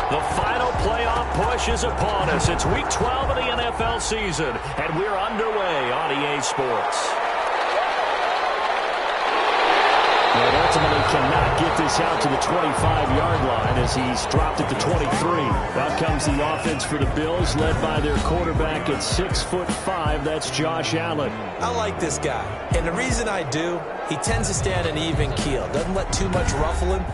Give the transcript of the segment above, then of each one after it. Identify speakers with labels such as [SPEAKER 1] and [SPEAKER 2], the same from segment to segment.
[SPEAKER 1] The final playoff push is upon us. It's Week 12 of the NFL season, and we're underway on EA Sports.
[SPEAKER 2] And ultimately cannot get this out to the 25-yard line as he's dropped at the 23. Out comes the offense for the Bills, led by their quarterback at 6'5". That's Josh Allen.
[SPEAKER 3] I like this guy, and the reason I do, he tends to stand an even keel. Doesn't let too much ruffle him.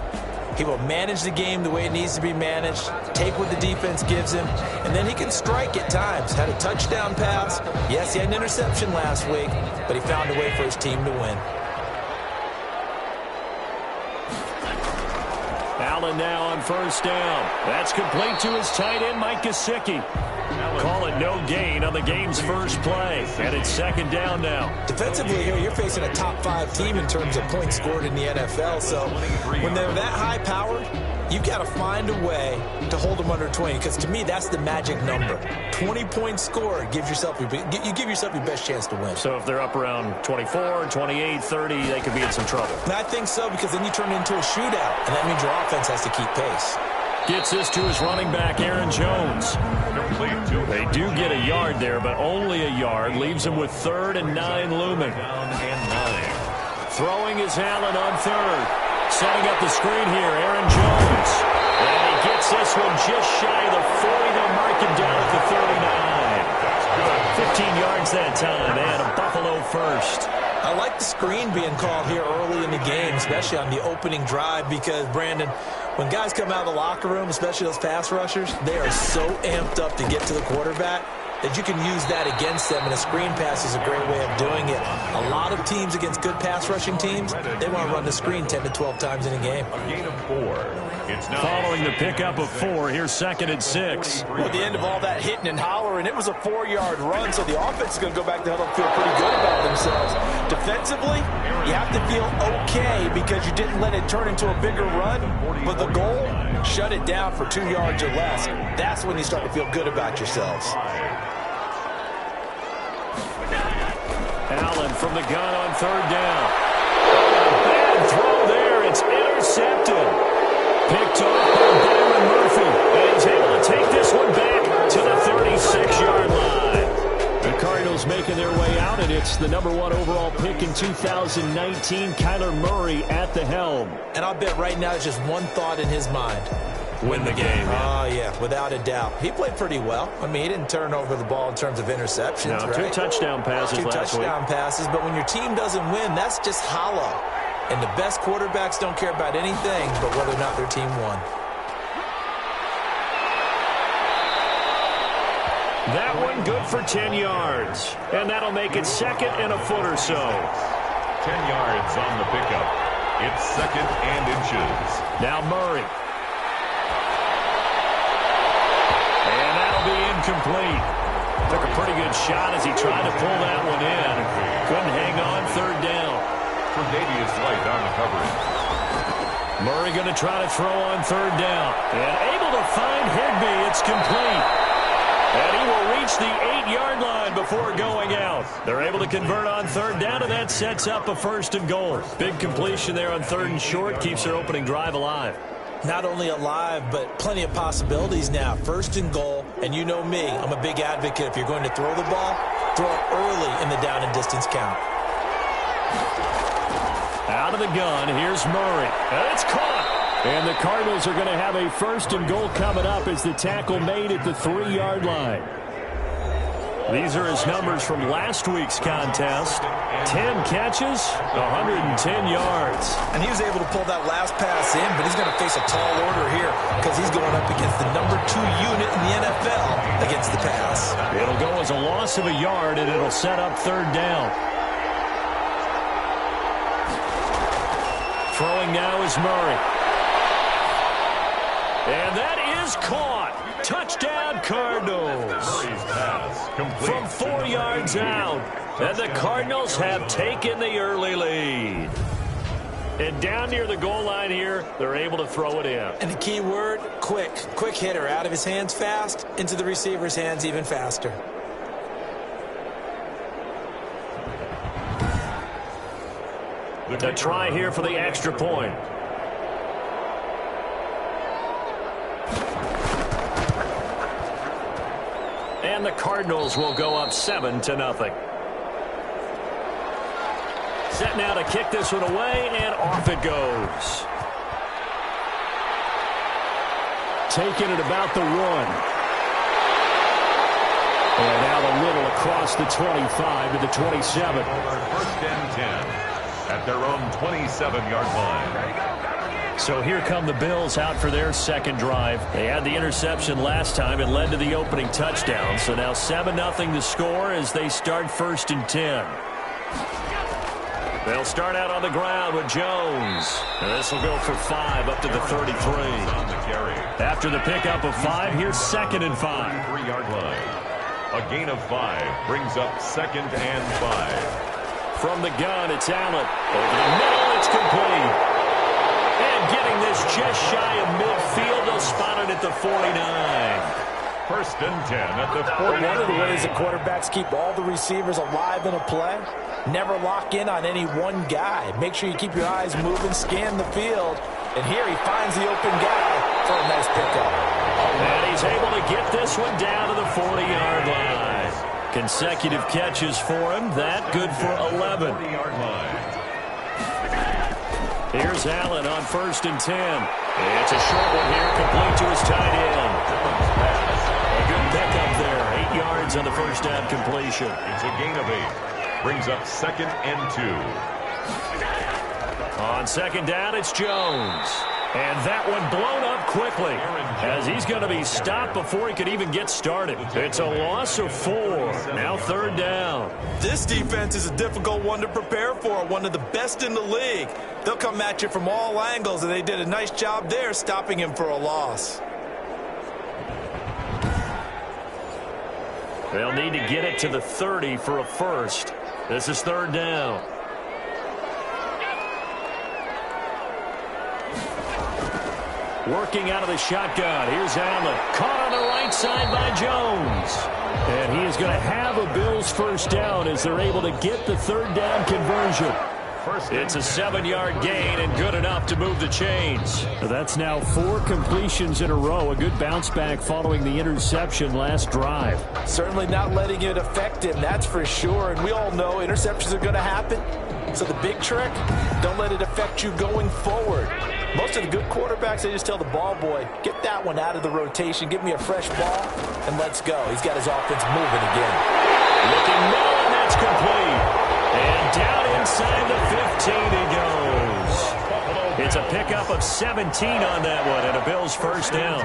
[SPEAKER 3] He will manage the game the way it needs to be managed, take what the defense gives him, and then he can strike at times. Had a touchdown pass. Yes, he had an interception last week, but he found a way for his team to win.
[SPEAKER 1] Allen now on first down. That's complete to his tight end, Mike Gesicki. Call it no gain on the game's first play. And it's second down now.
[SPEAKER 3] Defensively here, you're facing a top-5 team in terms of points scored in the NFL. So when they're that high-powered, you've got to find a way to hold them under 20. Because to me, that's the magic number. 20 points scored gives yourself you give yourself your best chance to win.
[SPEAKER 1] So if they're up around 24, 28, 30, they could be in some trouble.
[SPEAKER 3] And I think so, because then you turn it into a shootout. And that means your offense has to keep pace.
[SPEAKER 1] Gets this to his running back, Aaron Jones. They do get a yard there, but only a yard. Leaves him with 3rd and 9 looming. Throwing is Allen on 3rd. Setting up the screen here, Aaron Jones. And he gets this one just shy of the 40. They'll mark him down at the 39. 15 yards that time, and a Buffalo first.
[SPEAKER 3] I like the screen being called here early in the game, especially on the opening drive, because, Brandon, when guys come out of the locker room, especially those pass rushers, they are so amped up to get to the quarterback that you can use that against them, and a screen pass is a great way of doing it. A lot of teams against good pass rushing teams, they want to run the screen 10 to 12 times in a game.
[SPEAKER 4] A gain of 4.
[SPEAKER 1] Following the pickup of 4, here's 2nd and 6.
[SPEAKER 3] Well, at the end of all that hitting and hollering, it was a 4-yard run, so the offense is going to go back to huddle and feel pretty good about themselves. Defensively, you have to feel okay because you didn't let it turn into a bigger run, but the goal, shut it down for 2 yards or less. That's when you start to feel good about yourselves.
[SPEAKER 1] Allen from the gun on 3rd down. Bad throw there. It's intercepted. Picked off by Byron Murphy. And he's able to take this one back to the 36-yard line.
[SPEAKER 2] The Cardinals making their way out, and it's the #1 overall pick in 2019, Kyler Murray at the helm.
[SPEAKER 3] And I'll bet right now there's just one thought in his mind.
[SPEAKER 1] Win the game.
[SPEAKER 3] Oh, yeah, without a doubt. He played pretty well. I mean, he didn't turn over the ball in terms of interceptions,
[SPEAKER 1] No,
[SPEAKER 3] right?
[SPEAKER 1] 2 touchdown passes last week.
[SPEAKER 3] 2 touchdown passes, but when your team doesn't win, that's just hollow. And the best quarterbacks don't care about anything but whether or not their team won.
[SPEAKER 1] That one good for 10 yards. And that'll make it 2nd and a foot or so.
[SPEAKER 4] 10 yards on the pickup. It's 2nd and inches.
[SPEAKER 1] Now Murray. And that'll be incomplete. Took a pretty good shot as he tried to pull that one in. Couldn't hang on 3rd down.
[SPEAKER 4] Tre'Davious White on the coverage.
[SPEAKER 1] Murray going to try to throw on 3rd down. And able to find Higbee. It's complete. And he will reach the 8-yard line before going out. They're able to convert on 3rd down, and that sets up a 1st and goal. Big completion there on 3rd and short. Keeps their opening drive alive.
[SPEAKER 3] Not only alive, but plenty of possibilities now. 1st and goal, and you know me, I'm a big advocate. If you're going to throw the ball, throw it early in the down and distance count.
[SPEAKER 1] Out of the gun, here's Murray. And it's caught.
[SPEAKER 2] And the Cardinals are going to have a 1st and goal coming up as the tackle made at the 3-yard line.
[SPEAKER 1] These are his numbers from last week's contest. 10 catches, 110 yards.
[SPEAKER 3] And he was able to pull that last pass in, but he's going to face a tall order here because he's going up against the #2 unit in the NFL against the pass.
[SPEAKER 1] It'll go as a loss of a yard, and it'll set up 3rd down. Throwing now is Murray. And that is caught. Touchdown, Cardinals.
[SPEAKER 4] Murray's pass complete.
[SPEAKER 1] From 4 yards out. And the Cardinals have taken the early lead. And down near the goal line here, they're able to throw it in.
[SPEAKER 3] And the key word, quick. Quick hitter. Out of his hands fast, into the receiver's hands even faster.
[SPEAKER 1] To try here for the extra point. And the Cardinals will go up 7-0. Set now to kick this one away, and off it goes.
[SPEAKER 2] Taking it about the 1. And out a little across the 25 to the 27.
[SPEAKER 4] First and 10 at their own 27-yard line.
[SPEAKER 1] So here come the Bills out for their second drive. They had the interception last time. It led to the opening touchdown. So now 7-0 to score as they start 1st and 10. They'll start out on the ground with Jones. And this will go for 5 up to the 33. After the pickup of 5, here's 2nd and 5.
[SPEAKER 4] 3-yard line. A gain of 5 brings up 2nd and 5.
[SPEAKER 1] From the gun, it's Allen. Over the middle, it's complete. And getting this just shy of midfield, they'll spot it at the 49.
[SPEAKER 4] 1st and 10 at the 49.
[SPEAKER 3] One of the ways that quarterbacks keep all the receivers alive in a play, never lock in on any one guy. Make sure you keep your eyes moving, scan the field. And here he finds the open guy for a nice pickup.
[SPEAKER 1] And he's able to get this one down to the 40-yard line. Consecutive catches for him. That good for 11.
[SPEAKER 4] 40-yard line.
[SPEAKER 1] Here's Allen on 1st and 10. It's a short one here, complete to his tight end. A good pickup there. 8 yards on the first down completion.
[SPEAKER 4] It's a gain of 8. Brings up 2nd and 2.
[SPEAKER 1] On 2nd down, it's Jones. And that one blown up quickly as he's going to be stopped before he could even get started. It's a loss of 4. Now 3rd down.
[SPEAKER 3] This defense is a difficult one to prepare for, one of the best in the league. They'll come at you from all angles, and they did a nice job there stopping him for a loss.
[SPEAKER 1] They'll need to get it to the 30 for a first. This is 3rd down. Working out of the shotgun. Here's Allen. Caught on the right side by Jones. And he is going to have a Bills first down as they're able to get the 3rd down conversion. It's a 7-yard gain and good enough to move the chains.
[SPEAKER 2] That's now 4 completions in a row. A good bounce back following the interception last drive.
[SPEAKER 3] Certainly not letting it affect him, that's for sure. And we all know interceptions are going to happen. So the big trick, don't let it affect you going forward. Most of the good quarterbacks, they just tell the ball boy, get that one out of the rotation, give me a fresh ball, and let's go. He's got his offense moving again.
[SPEAKER 1] Looking middle, and that's complete. And down inside the 15 he goes. It's a pickup of 17 on that one, and a Bills first down.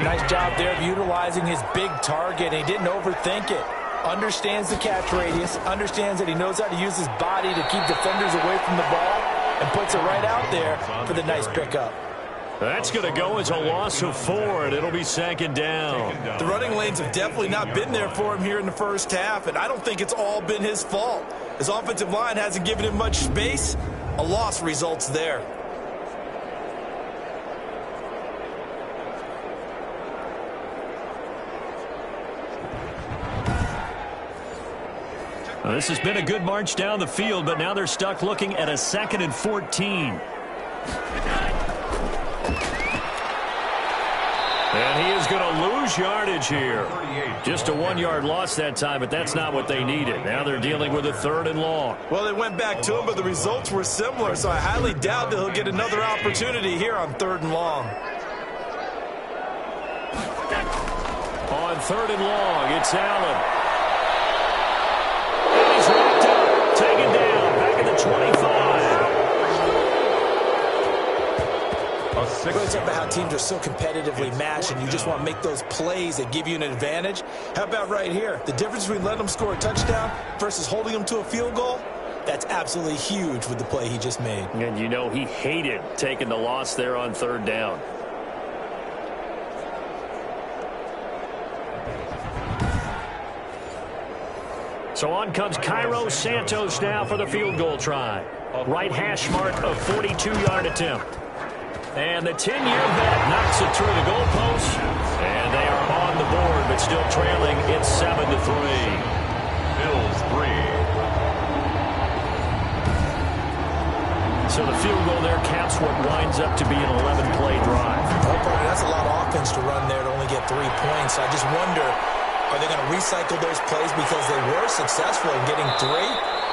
[SPEAKER 3] Nice job there of utilizing his big target. He didn't overthink it. Understands the catch radius, understands that he knows how to use his body to keep defenders away from the ball, and puts it right out there for the nice pickup.
[SPEAKER 1] That's going to go as a loss of 4, and it'll be 2nd down.
[SPEAKER 3] The running lanes have definitely not been there for him here in the first half, and I don't think it's all been his fault. His offensive line hasn't given him much space. A loss results there.
[SPEAKER 1] Well, this has been a good march down the field, but now they're stuck looking at a 2nd and 14. And he is going to lose yardage here. Just a 1-yard loss that time, but that's not what they needed. Now they're dealing with a 3rd and long.
[SPEAKER 3] Well, they went back to him, but the results were similar, so I highly doubt that he'll get another opportunity here on 3rd and long.
[SPEAKER 1] On 3rd and long, it's Allen. And he's wrapped up, taken down, back at the 25.
[SPEAKER 3] It goes up about how teams are so competitively matched, and you just want to make those plays that give you an advantage. How about right here? The difference between letting them score a touchdown versus holding them to a field goal, that's absolutely huge with the play he just made.
[SPEAKER 1] And you know he hated taking the loss there on 3rd down. So on comes Cairo Santos now for the field goal try. Right hash mark of 42-yard attempt. And the 10-year vet knocks it through the goalpost. And they are on the board, but still trailing. It's 7-3.
[SPEAKER 4] Bills 3.
[SPEAKER 1] So the field goal there caps what winds up to be an 11-play drive.
[SPEAKER 3] Oh, partner, that's a lot of offense to run there to only get 3 points. I just wonder Are they going to recycle those plays because they were successful in getting 3?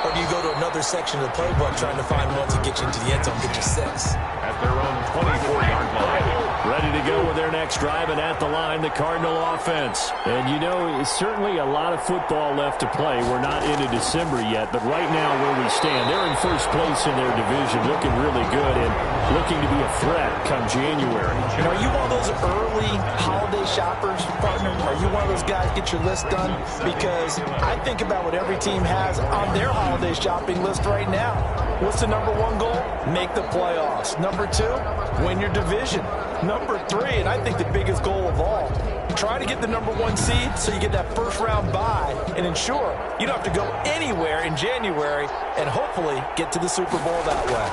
[SPEAKER 3] Or do you go to another section of the playbook trying to find one to get you into the end zone, get you 6?
[SPEAKER 4] At their own 24-yard line.
[SPEAKER 2] Ready to go with their next drive, and at the line, the Cardinal offense. And, you know, it's certainly a lot of football left to play. We're not into December yet, but right now where we stand, they're in first place in their division, looking really good and looking to be a threat come January.
[SPEAKER 3] And are you one of those early holiday shoppers, partner? Are you one of those guys get your list done? Because I think about what every team has on their holiday shopping list right now. What's the number 1 goal? Make the playoffs. Number 2, win your division. Number 3, and I think the biggest goal of all, try to get the number 1 seed so you get that first-round bye and ensure you don't have to go anywhere in January and hopefully get to the Super Bowl that way.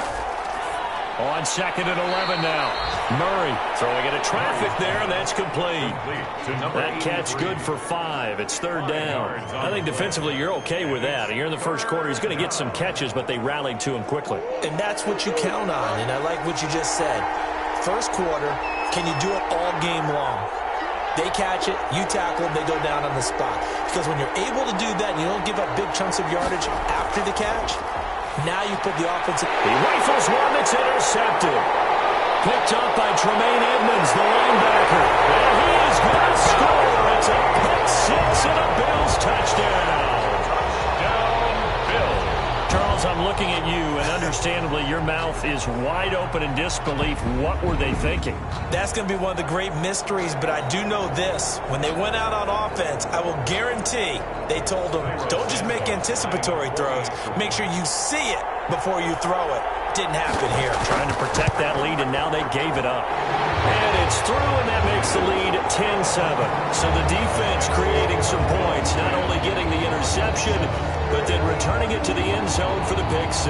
[SPEAKER 1] On 2nd and 11 now. Murray throwing into traffic there, and that's complete. That catch good for 5. It's 3rd down. I think defensively you're okay with that. You're in the first quarter. He's going to get some catches, but they rallied to him quickly.
[SPEAKER 3] And that's what you count on, and I like what you just said. First quarter, can you do it all game long? They catch it, you tackle them, they go down on the spot. Because when you're able to do that and you don't give up big chunks of yardage after the catch, now you put the offense.
[SPEAKER 1] He rifles one that's intercepted. Picked up by Tremaine Edmonds, the linebacker. And he is going to score. It's a pick 6 and a Bills touchdown. Touchdown, Bills. Charles, I'm looking at you, and understandably your mouth is wide open in disbelief. What were they thinking?
[SPEAKER 3] That's going to be one of the great mysteries, but I do know this. When they went out on offense, I will guarantee they told them, don't just make anticipatory throws. Make sure you see it before you throw it. Didn't happen here.
[SPEAKER 1] Trying to protect that lead, and now they gave it up. And it's through, and that makes the lead 10-7. So the defense creating some points, not only getting the interception, but then returning it to the end zone for the pick 6.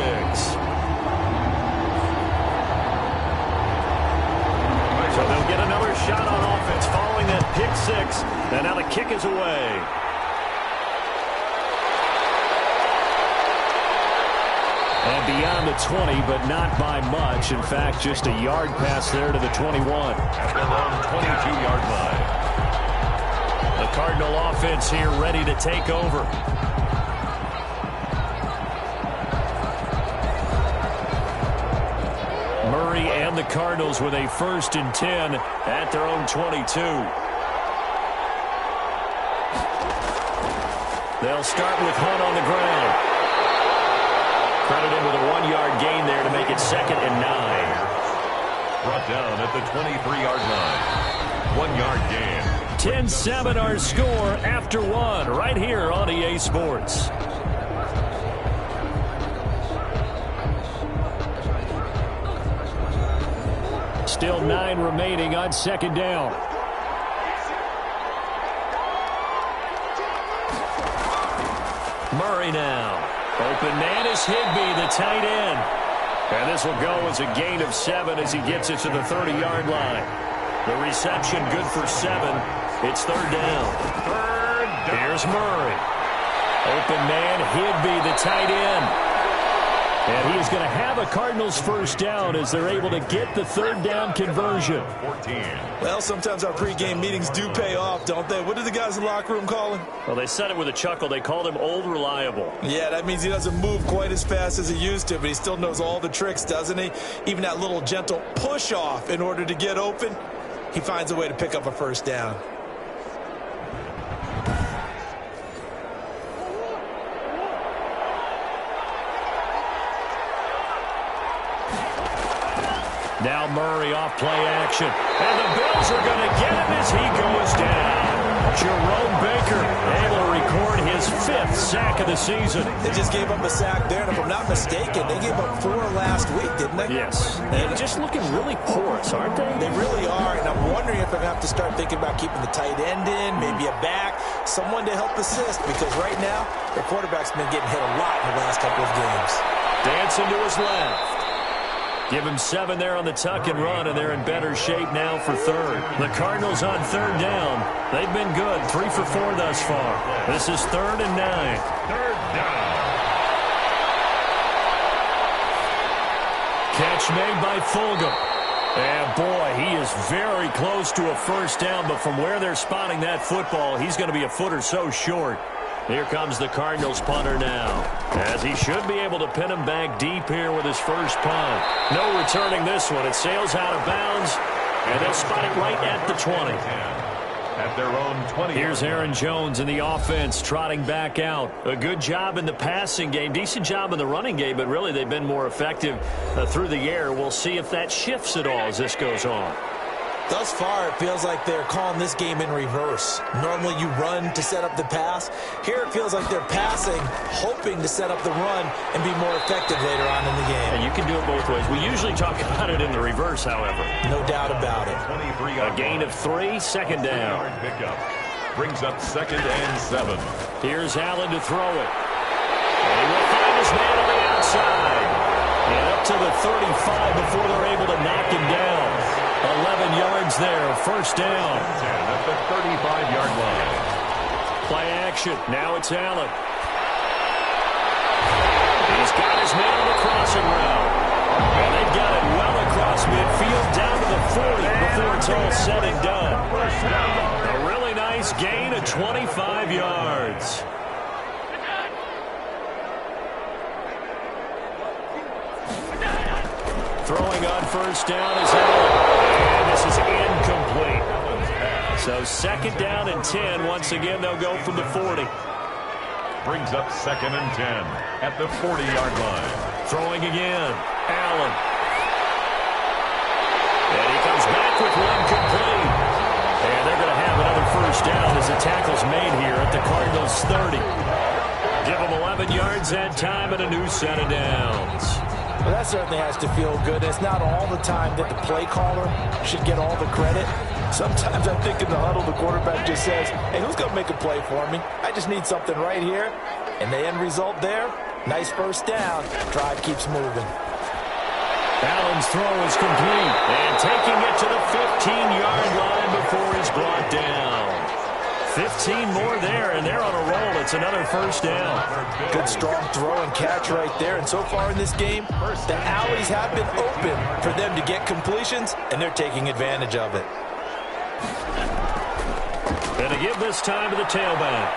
[SPEAKER 1] So they'll get another shot on offense following that pick 6. And now the kick is away. And beyond the 20, but not by much. In fact, just a yard pass there to the 21.
[SPEAKER 4] At their own 22-yard line.
[SPEAKER 1] The Cardinal offense here ready to take over. Murray and the Cardinals with a 1st and 10 at their own 22. They'll start with Hunt on the ground. Credited with a 1-yard gain there to make it 2nd and 9.
[SPEAKER 4] Brought down at the 23-yard line. 1-yard gain.
[SPEAKER 1] 10-7 our score after 1 right here on EA Sports. Still 9 remaining on 2nd down. Murray now. Open man is Higbee, the tight end. And this will go as a gain of 7 as he gets it to the 30-yard line. The reception good for 7. It's 3rd down. Here's Murray. Open man, Higbee, the tight end. And he's going to have a Cardinals 1st down as they're able to get the 3rd down conversion.
[SPEAKER 4] 14.
[SPEAKER 3] Well, sometimes our pregame meetings do pay off, don't they? What did the guys in the locker room call him?
[SPEAKER 1] Well, they said it with a chuckle. They called him Old Reliable.
[SPEAKER 3] Yeah, that means he doesn't move quite as fast as he used to, but he still knows all the tricks, doesn't he? Even that little gentle push-off in order to get open, he finds a way to pick up a 1st down.
[SPEAKER 1] Now Murray off play action. And the Bills are going to get him as he goes down. Jerome Baker able to record his 5th sack of the season.
[SPEAKER 3] They just gave up a sack there, and if I'm not mistaken, they gave up 4 last week, didn't they?
[SPEAKER 1] Yes. And just looking really porous, aren't they?
[SPEAKER 3] They really are, and I'm wondering if I'm going to have to start thinking about keeping the tight end in, maybe a back, someone to help assist, because right now, their quarterback's been getting hit a lot in the last couple of games.
[SPEAKER 1] Dancing to his left. Give him 7 there on the tuck and run, and they're in better shape now for 3rd. The Cardinals on 3rd down. They've been good, 3 for 4 thus far. This is 3rd and 9.
[SPEAKER 4] 3rd down.
[SPEAKER 1] Catch made by Fulgham. And boy, he is very close to a first down, but from where they're spotting that football, he's going to be a foot or so short. Here comes the Cardinals punter now, as he should be able to pin him back deep here with his first punt. No returning this one. It sails out of bounds, and they'll spot it right at the 20.
[SPEAKER 4] At their own 20.
[SPEAKER 1] Here's Aaron Jones in the offense trotting back out. A good job in the passing game, decent job in the running game, but really they've been more effective through the air. We'll see if that shifts at all as this goes on.
[SPEAKER 3] Thus far, it feels like they're calling this game in reverse. Normally you run to set up the pass. Here it feels like they're passing, hoping to set up the run and be more effective later on in the game.
[SPEAKER 1] And you can do it both ways. We usually talk about it in the reverse, however.
[SPEAKER 3] No doubt about it.
[SPEAKER 1] A gain of 3, second down.
[SPEAKER 4] Pickup brings up 2nd and 7.
[SPEAKER 1] Here's Allen to throw it. And he will find his man on the outside. And up to the 35 before they're able to knock him down. 11 yards there, first down.
[SPEAKER 4] At the 35-yard line.
[SPEAKER 1] Play action. Now it's Allen. He's got his man on the crossing route. And they've got it well across midfield down to the 40 before it's all said and done. A really nice gain of 25 yards. Throwing on first down is Allen. And this is incomplete. So second down and 10. Once again, they'll go from the 40.
[SPEAKER 4] Brings up 2nd and 10 at the 40-yard line.
[SPEAKER 1] Throwing again. Allen. And he comes back with one complete. And they're going to have another first down as the tackle's made here at the Cardinals' 30. Give them 11 yards that time and a new set of downs.
[SPEAKER 3] Well, that certainly has to feel good. It's not all the time that the play caller should get all the credit. Sometimes I think in the huddle, the quarterback just says, hey, who's going to make a play for me? I just need something right here. And the end result there, nice first down. Drive keeps moving.
[SPEAKER 1] Allen's throw is complete. And taking it to the 15-yard line before he's brought down. 15 more there, and they're on a roll. It's another first down.
[SPEAKER 3] Good strong throw and catch right there. And so far in this game, the alleys have been open for them to get completions, and they're taking advantage of it.
[SPEAKER 1] And to give this time to the tailback.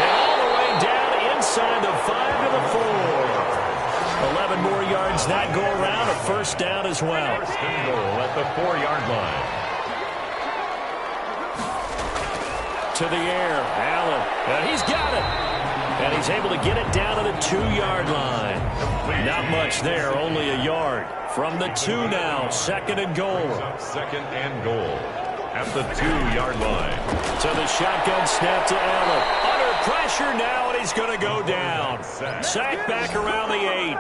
[SPEAKER 1] And all the way down inside the 5 to the 4. 11 more yards that go around. A first down as well.
[SPEAKER 4] First and goal at the 4-yard line.
[SPEAKER 1] To the air, Allen, and he's got it. And he's able to get it down to the 2-yard line. Not much there, only a yard. From the 2 now, second and goal.
[SPEAKER 4] 2nd and goal at the 2-yard line.
[SPEAKER 1] So the shotgun snap to Allen. Under pressure now, and he's going to go down. Sack back around the 8.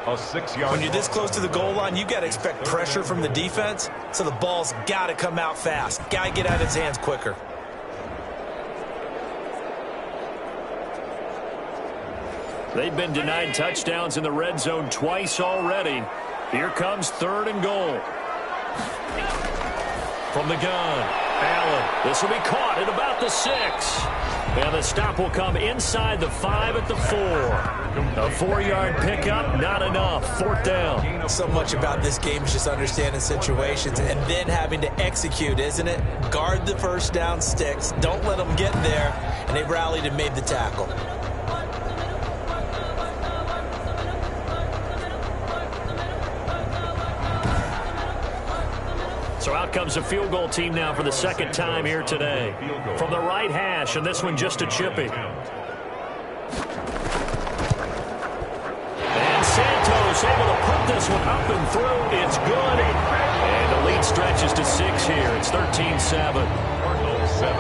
[SPEAKER 4] A 6-yard.
[SPEAKER 3] When you're this close to the goal line, you got to expect pressure from the defense. So the ball's got to come out fast. Got to get out of his hands quicker.
[SPEAKER 1] They've been denied touchdowns in the red zone twice already. Here comes 3rd and goal. From the gun, Allen. This will be caught at about the 6. And the stop will come inside the 5 at the 4. A 4-yard pickup, not enough. 4th down.
[SPEAKER 3] So much about this game is just understanding situations and then having to execute, isn't it? Guard the first down sticks. Don't let them get there. And they rallied and made the tackle.
[SPEAKER 1] So out comes a field goal team now for the second time here today. From the right hash, and this one just a chippy. And Santos able to put this one up and through. It's good. And the lead stretches to 6 here. It's 13-7.
[SPEAKER 4] Cardinals 7.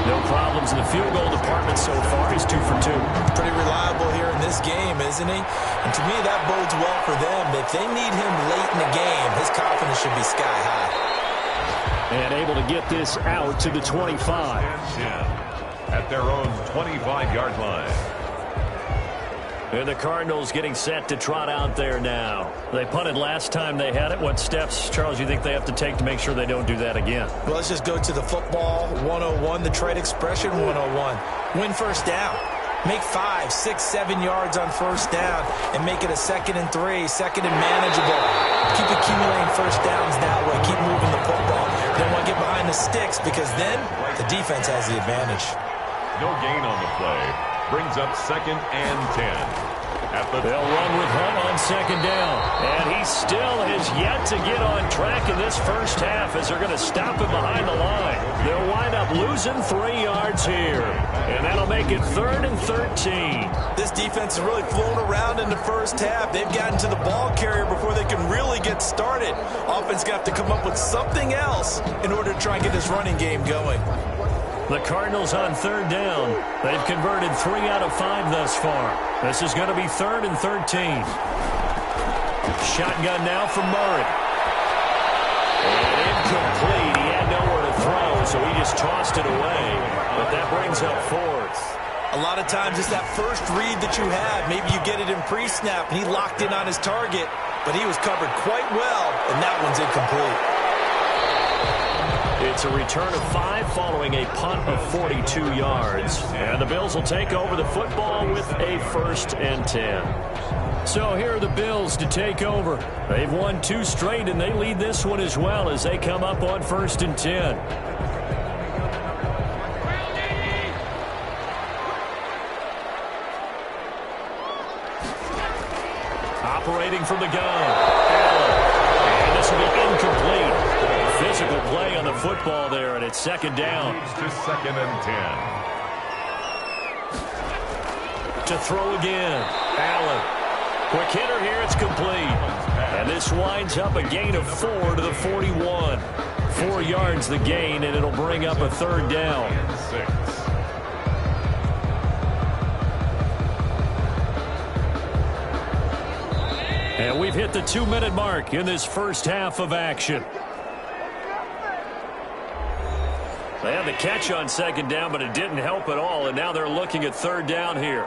[SPEAKER 1] No problems in the field goal department so far. He's 2 for 2.
[SPEAKER 3] Pretty reliable here in this game, isn't he? And to me, that bodes well for them. If they need him late in the game, his confidence should be sky high.
[SPEAKER 2] And able to get this out to the 25.
[SPEAKER 4] At their own 25-yard line.
[SPEAKER 1] And the Cardinals getting set to trot out there now. They punted last time they had it. What steps, Charles, you think they have to take to make sure they don't do that again?
[SPEAKER 3] Well, let's just go to the football 101, the trade expression 101. Win first down. Make 5, 6, 7 yards on first down and make it a 2nd and 3, 2nd and manageable. Keep accumulating first downs that way. Keep moving the football. You don't want to get behind the sticks because then the defense has the advantage.
[SPEAKER 4] No gain on the play. Brings up 2nd and 10.
[SPEAKER 1] They'll run with Hunt on 2nd down. And he still has yet to get on track in this first half as they're going to stop him behind the line. They'll wind up losing 3 yards here. And that'll make it 3rd and 13.
[SPEAKER 3] This defense has really flown around in the first half. They've gotten to the ball carrier before they can really get started. Offense got to come up with something else in order to try and get this running game going.
[SPEAKER 1] The Cardinals on 3rd down. They've converted 3 out of 5 thus far. This is going to be 3rd and 13. Shotgun now from Murray. And incomplete. He had nowhere to throw, so he just tossed it away. But that brings up 4th.
[SPEAKER 3] A lot of times it's that first read that you have. Maybe you get it in pre-snap, and he locked in on his target, but he was covered quite well, and that one's incomplete.
[SPEAKER 1] It's a return of 5 following a punt of 42 yards. And the Bills will take over the football with a 1st and 10. So here are the Bills to take over. They've won 2 straight, and they lead this one as well as they come up on 1st and 10. Operating from the gun. Allen. And this will be incomplete. Physical play on the football there, and it's 2nd down.
[SPEAKER 4] Moves to 2nd and 10.
[SPEAKER 1] To throw again. Allen. Quick hitter here. It's complete. And this winds up a gain of 4 to the 41. 4 yards the gain, and it'll bring up a 3rd down.
[SPEAKER 4] 6.
[SPEAKER 1] And we've hit the 2-minute mark in this first half of action. They had the catch on 2nd down, but it didn't help at all, and now they're looking at 3rd down here.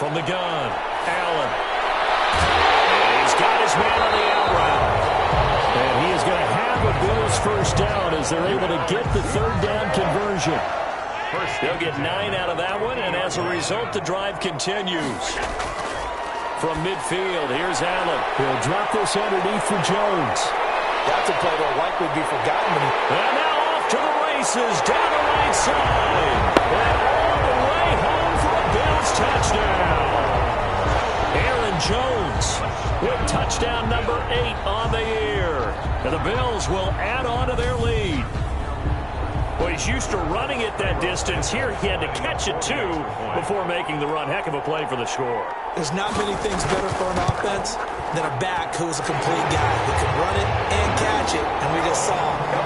[SPEAKER 1] From the gun, Allen. And he's got his man on the out route. And he is going to have a Bills first down as they're able to get the 3rd down conversion. They'll get 9 out of that one, and as a result, the drive continues. From midfield, here's Allen. He'll drop this underneath for Jones.
[SPEAKER 3] That's a play that will likely be forgotten.
[SPEAKER 1] And now off to the races, down the right side. And all the way home for a Bills touchdown. Aaron Jones with touchdown number 8 on the year. And the Bills will add on to their lead. Well, he's used to running it that distance. Here he had to catch it, too, before making the run. Heck of a play for the score.
[SPEAKER 3] There's not many things better for an offense than a back who's a complete guy who can run it and catch it. And we just saw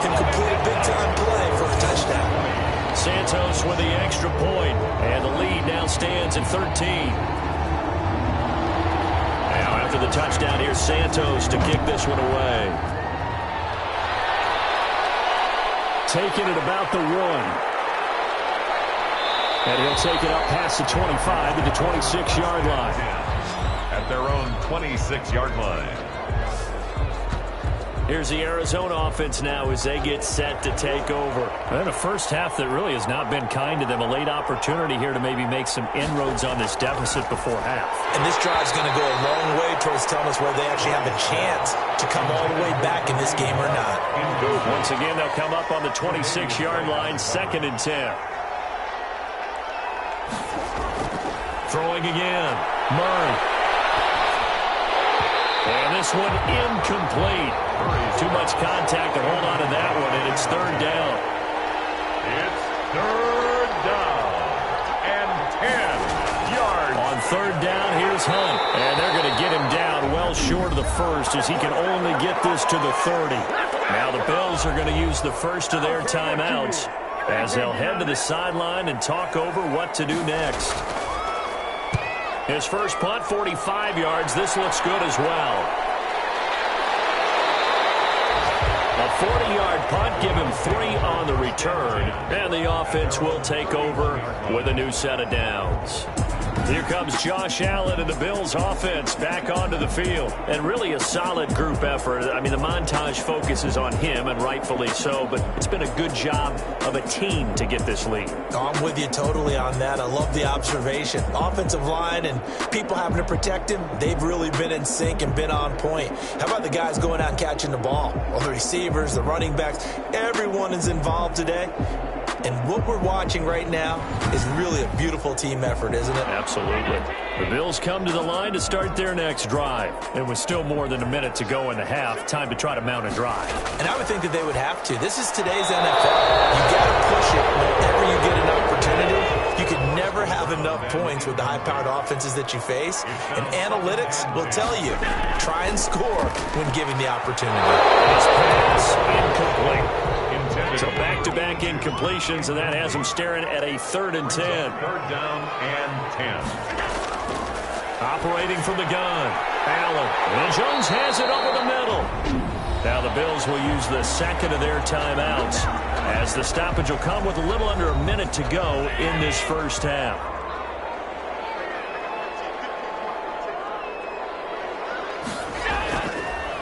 [SPEAKER 3] him complete a big-time play for a touchdown.
[SPEAKER 1] Santos with the extra point, and the lead now stands at 13. Now after the touchdown, here's Santos to kick this one away. Taking it about the 1. And he'll take it up past the 25 to the 26-yard line.
[SPEAKER 4] At their own 26-yard line.
[SPEAKER 1] Here's the Arizona offense now as they get set to take over. And a first half that really has not been kind to them. A late opportunity here to maybe make some inroads on this deficit before half.
[SPEAKER 3] And this drive's going to go a long way towards telling us whether they actually have a chance to come all the way back in this game or not.
[SPEAKER 1] Once again, they'll come up on the 26-yard line, 2nd and 10. Throwing again. Murray. And this one incomplete. Too much contact to hold on to that one, and it's 3rd down.
[SPEAKER 4] It's 3rd down and 10 yards.
[SPEAKER 1] On 3rd down, here's Hunt. And they're going to get him down well short of the first as he can only get this to the 30. Now the Bills are going to use the first of their timeouts as they'll head to the sideline and talk over what to do next. His first punt, 45 yards. This looks good as well. A 40-yard punt, give him 3 on the return, and the offense will take over with a new set of downs. Here comes Josh Allen and the Bills offense back onto the field.
[SPEAKER 2] And really a solid group effort. I mean, the montage focuses on him, and rightfully so, but it's been a good job of a team to get this lead.
[SPEAKER 3] I'm with you totally on that. I love the observation. Offensive line and people having to protect him, they've really been in sync and been on point. How about the guys going out and catching the ball? Well, the receivers, the running backs, everyone is involved today. And what we're watching right now is really a beautiful team effort, isn't it?
[SPEAKER 2] Absolutely.
[SPEAKER 1] The Bills come to the line to start their next drive. And with still more than a minute to go in the half, time to try to mount a drive.
[SPEAKER 3] And I would think that they would have to. This is today's NFL. You got to push it whenever you get an opportunity. You can never have enough points with the high-powered offenses that you face. And analytics will tell you, try and score when given the opportunity.
[SPEAKER 1] This pass incomplete. So back-to-back incompletions, and that has them staring at a 3rd and 10.
[SPEAKER 4] 3rd down and 10.
[SPEAKER 1] Operating from the gun, Allen. And Jones has it over the middle. Now the Bills will use the second of their timeouts, as the stoppage will come with a little under a minute to go in this first half.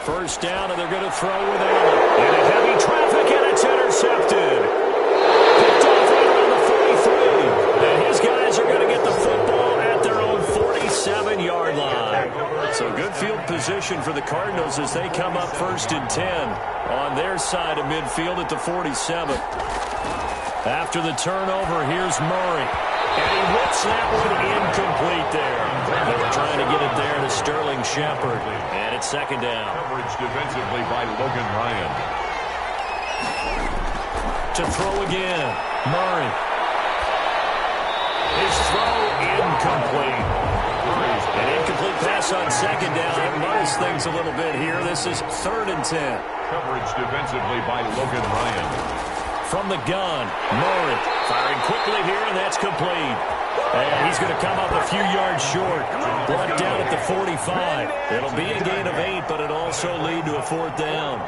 [SPEAKER 1] First down, and they're going to throw with Allen. Into heavy traffic, and it's intercepted. Picked off right around the 43. And his guys are going to get the football at their own 47-yard line. So good field position for the Cardinals as they come up 1st and 10 on their side of midfield at the 47. After the turnover, here's Murray. And he whips that one incomplete there. They were trying to get it there to Sterling Shepard. And it's 2nd down.
[SPEAKER 4] Coverage defensively by Logan Ryan.
[SPEAKER 1] To throw again. Murray. His throw incomplete. An incomplete pass on 2nd down. It muddles things a little bit here. This is 3rd and 10.
[SPEAKER 4] Coverage defensively by Logan Ryan.
[SPEAKER 1] From the gun, Murray firing quickly here, and that's complete. And he's going to come up a few yards short. Brought down at the 45. It'll be a gain of 8, but it'll also lead to a 4th down.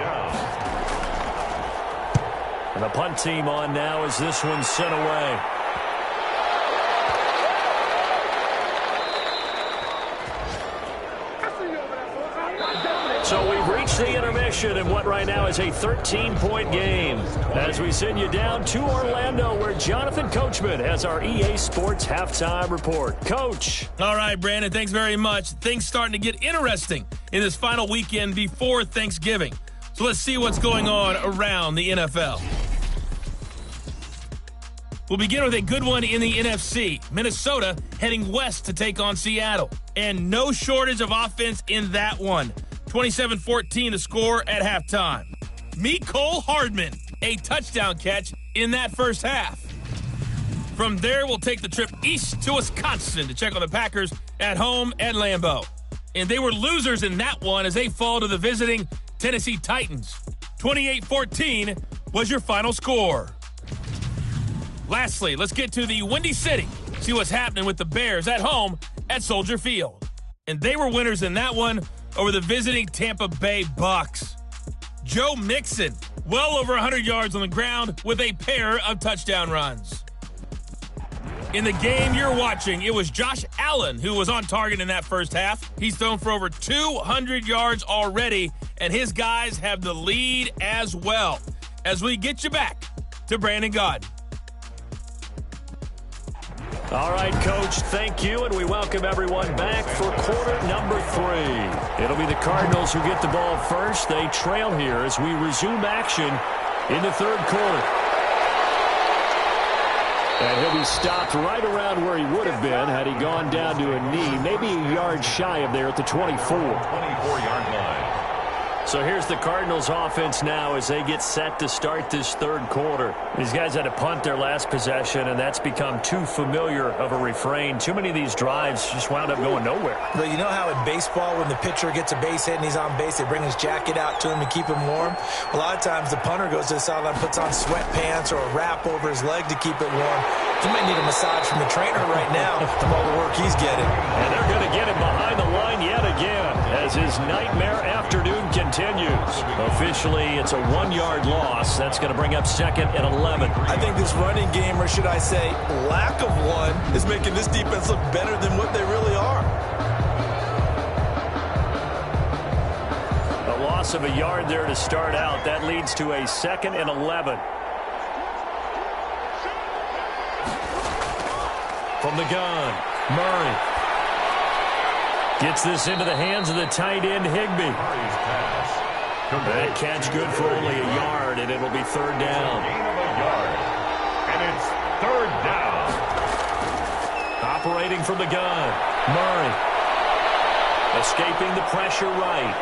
[SPEAKER 1] And the punt team on now as this one's sent away. So we've reached the intermission in what right now is a 13-point game as we send you down to Orlando, where Jonathan Coachman has our EA Sports Halftime Report. Coach.
[SPEAKER 5] All right, Brandon, thanks very much. Things starting to get interesting in this final weekend before Thanksgiving. So let's see what's going on around the NFL. We'll begin with a good one in the NFC. Minnesota heading west to take on Seattle. And no shortage of offense in that one. 27-14 the score at halftime. Mecole Hardman, a touchdown catch in that first half. From there, we'll take the trip east to Wisconsin to check on the Packers at home at Lambeau. And they were losers in that one as they fall to the visiting Tennessee Titans. 28-14 was your final score. Lastly, let's get to the Windy City. See what's happening with the Bears at home at Soldier Field. And they were winners in that one over the visiting Tampa Bay Bucks. Joe Mixon, well over 100 yards on the ground with a pair of touchdown runs. In the game you're watching, it was Josh Allen who was on target in that first half. He's thrown for over 200 yards already, and his guys have the lead as well. As we get you back to Brandon Gaudin.
[SPEAKER 1] All right, Coach, thank you, and we welcome everyone back for quarter number 3. It'll be the Cardinals who get the ball first. They trail here as we resume action in the 3rd quarter. And he'll be stopped right around where he would have been had he gone down to a knee, maybe a yard shy of there at the 24.
[SPEAKER 4] 24-yard line.
[SPEAKER 1] So here's the Cardinals offense now as they get set to start this 3rd quarter. These guys had to punt their last possession, and that's become too familiar of a refrain. Too many of these drives just wound up going nowhere.
[SPEAKER 3] But you know how in baseball, when the pitcher gets a base hit and he's on base, they bring his jacket out to him to keep him warm? A lot of times the punter goes to the sideline, puts on sweatpants or a wrap over his leg to keep it warm. He might need a massage from the trainer right now from all the work he's getting.
[SPEAKER 1] And they're going to get him behind the line yet again as
[SPEAKER 2] as his nightmare afternoon continues. Officially, it's a 1-yard loss. That's going to bring up 2nd and 11.
[SPEAKER 3] I think this running game, or should I say lack of one, is making this defense look better than what they really are.
[SPEAKER 2] A loss of a yard there to start out. That leads to a 2nd and 11.
[SPEAKER 1] From the gun, Murray. Gets this into the hands of the tight end, Higbee.
[SPEAKER 2] That catch good for only a yard, and it'll be 3rd down.
[SPEAKER 4] Gain of a yard. And it's 3rd down.
[SPEAKER 1] Operating from the gun, Murray.
[SPEAKER 2] Escaping the pressure right.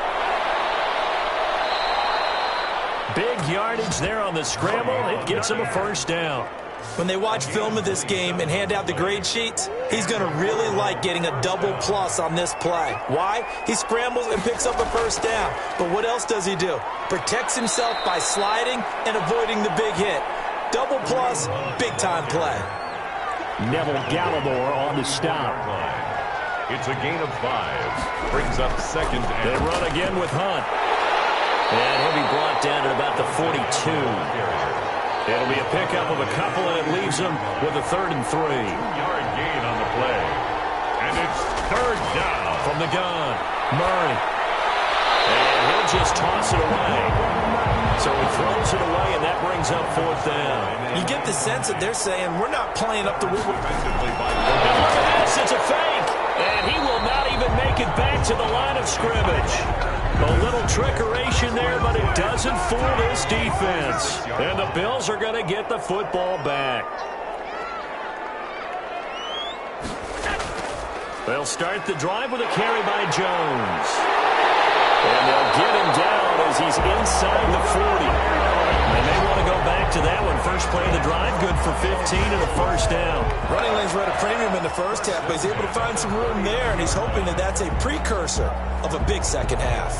[SPEAKER 2] Big yardage there on the scramble. It gets him a 1st down.
[SPEAKER 3] When they watch film of this game and hand out the grade sheets, he's going to really like getting a double plus on this play. Why? He scrambles and picks up a 1st down. But what else does he do? Protects himself by sliding and avoiding the big hit. Double plus, big-time play.
[SPEAKER 2] Neville Gallimore on the stop.
[SPEAKER 4] It's a gain of 5. Brings up 2nd and...
[SPEAKER 2] They run again with Hunt. And he'll be brought down at about the 42. It'll be a pickup of a couple, and it leaves him with a 3rd and 3.
[SPEAKER 4] 2-yard gain on the play. And it's 3rd down.
[SPEAKER 1] From the gun, Murray. And he'll just toss it away.
[SPEAKER 2] So he throws it away, and that brings up 4th down.
[SPEAKER 3] You get the sense that they're saying, we're not playing up the
[SPEAKER 1] And look at this, it's a fake. And he will not even make it back to the line of scrimmage. A little trickeration there, but it doesn't fool this defense. And the Bills are going to get the football back. They'll start the drive with a carry by Jones. And they'll get him down as he's inside the 40. They may want to go back to that one. First play of the drive, good for 15 and a 1st down.
[SPEAKER 3] running lanes were at a premium in the first half, but he's able to find some room there, and he's hoping that that's a precursor of a big second half.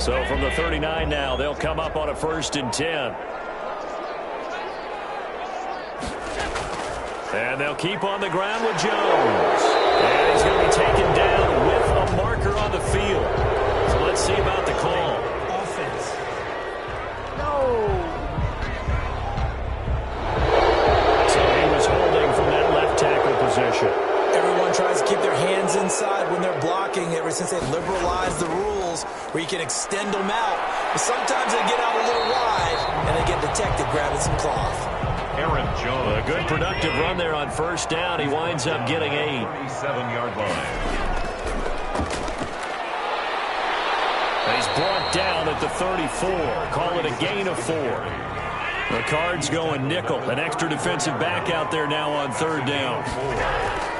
[SPEAKER 2] So from the 39 now, they'll come up on a 1st and 10. And they'll keep on the ground with Jones. And he's going to be taken down with a marker on the field. So let's see about the call.
[SPEAKER 3] Offense.
[SPEAKER 2] So he was holding from that left tackle position.
[SPEAKER 3] Everyone tries to keep their hands inside when they're blocking ever since they liberalized the rules where you can extend them out. But sometimes they get out a little wide and they get detected grabbing some cloth.
[SPEAKER 4] Aaron Jones.
[SPEAKER 2] A good productive run there on 1st down. He winds up getting 8.
[SPEAKER 4] 37-yard line.
[SPEAKER 2] He's brought down at the 34. Call it a gain of 4. The Cards going nickel. An extra defensive back out there now on 3rd down.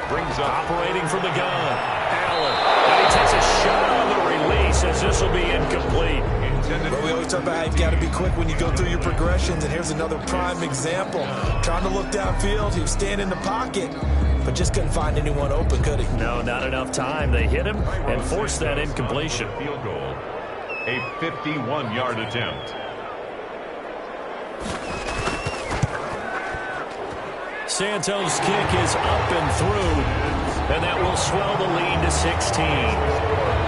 [SPEAKER 4] Brings up
[SPEAKER 2] Operating from the gun. Allen. And he takes a shot on the release as this will be incomplete.
[SPEAKER 3] But we always talk about how you've got to be quick when you go through your progressions, and here's another prime example. Trying to look downfield, he was standing in the pocket, but just couldn't find anyone open, could he?
[SPEAKER 2] No, not enough time. They hit him and forced that incompletion.
[SPEAKER 4] field goal. A 51-yard attempt.
[SPEAKER 2] Santos' kick is up and through, and that will swell the lead to 16.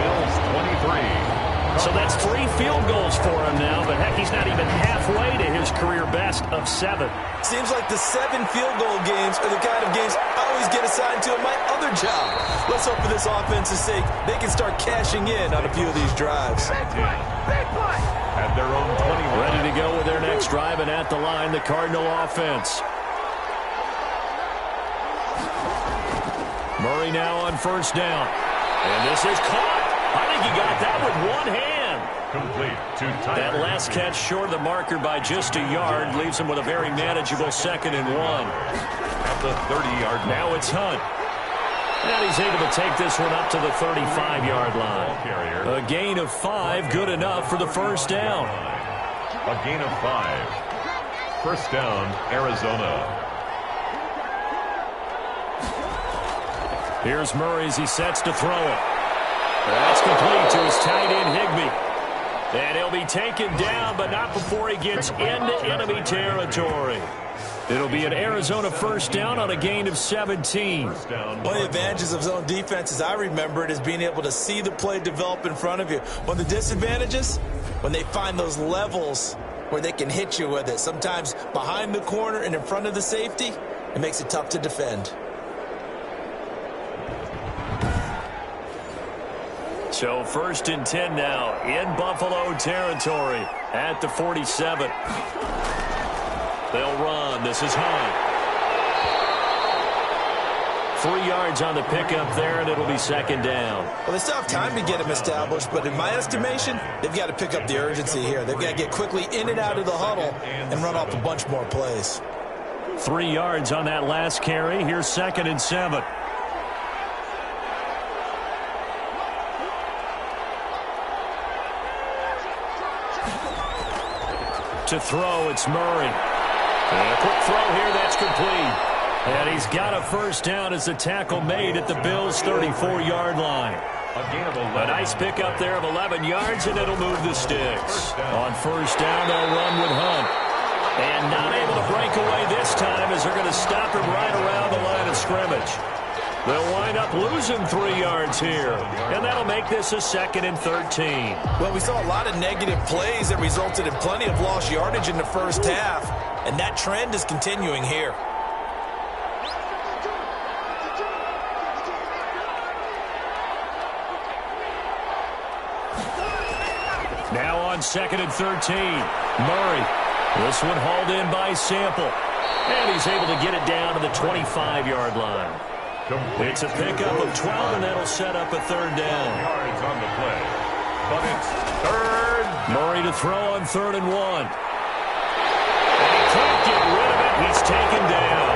[SPEAKER 4] Bills 23.
[SPEAKER 2] So that's 3 field goals for him now, but heck, he's not even halfway to his career best of 7.
[SPEAKER 3] Seems like the 7 field goal games are the kind of games I always get assigned to in my other job. Let's hope for this offense's sake they can start cashing in on a few of these drives.
[SPEAKER 4] At their own 21.
[SPEAKER 2] Ready to go with their next drive, and at the line, the Cardinal offense. Murray now on 1st down. And this is caught. I think he got that with one hand.
[SPEAKER 4] Complete to Tyler.
[SPEAKER 2] That last catch short of the marker by just a yard leaves him with a very manageable 2nd and 1.
[SPEAKER 4] At the 30-yard line.
[SPEAKER 2] Now it's Hunt. And he's able to take this one up to the 35-yard line.
[SPEAKER 4] Carrier.
[SPEAKER 2] A gain of 5, good enough for the 1st down.
[SPEAKER 4] A gain of 5. 1st down, Arizona.
[SPEAKER 2] Here's Murray as he sets to throw it. That's complete to his tight end, Higbee. And he'll be taken down, but not before he gets into enemy territory. It'll be an Arizona first down on a gain of 17.
[SPEAKER 3] One of the advantages of zone defense, as I remember it, is being able to see the play develop in front of you. One of the disadvantages, when they find those levels where they can hit you with it, sometimes behind the corner and in front of the safety, it makes it tough to defend.
[SPEAKER 2] So 1st and 10 now in Buffalo territory at the 47. They'll run. This is Hunt. 3 yards on the pickup there, and it'll be 2nd down.
[SPEAKER 3] Well, they still have time to get him established, but in my estimation, they've got to pick up the urgency here. They've got to get quickly in and out of the huddle and run off a bunch more plays.
[SPEAKER 2] 3 yards on that last carry. Here's 2nd and 7. To throw, it's Murray. And a quick throw here, that's complete. And he's got a first down as the tackle made at the Bills' 34-yard line. A nice pickup there of 11 yards, and it'll move the sticks. On first down, they'll run with Hunt. And not able to break away this time as they're going to stop him right around the line of scrimmage. They'll wind up losing 3 yards here, and that'll make this a 2nd and 13.
[SPEAKER 3] Well, we saw a lot of negative plays that resulted in plenty of lost yardage in the first half, and that trend is continuing here.
[SPEAKER 2] Now on 2nd and 13, Murray. This one hauled in by Sample, and he's able to get it down to the 25-yard line. It's a pickup of 12, and that'll set up a 3rd down.
[SPEAKER 4] Yards on the play, but it's 3rd.
[SPEAKER 2] Murray to throw on 3rd and 1. And he can't get rid of it. He's taken down.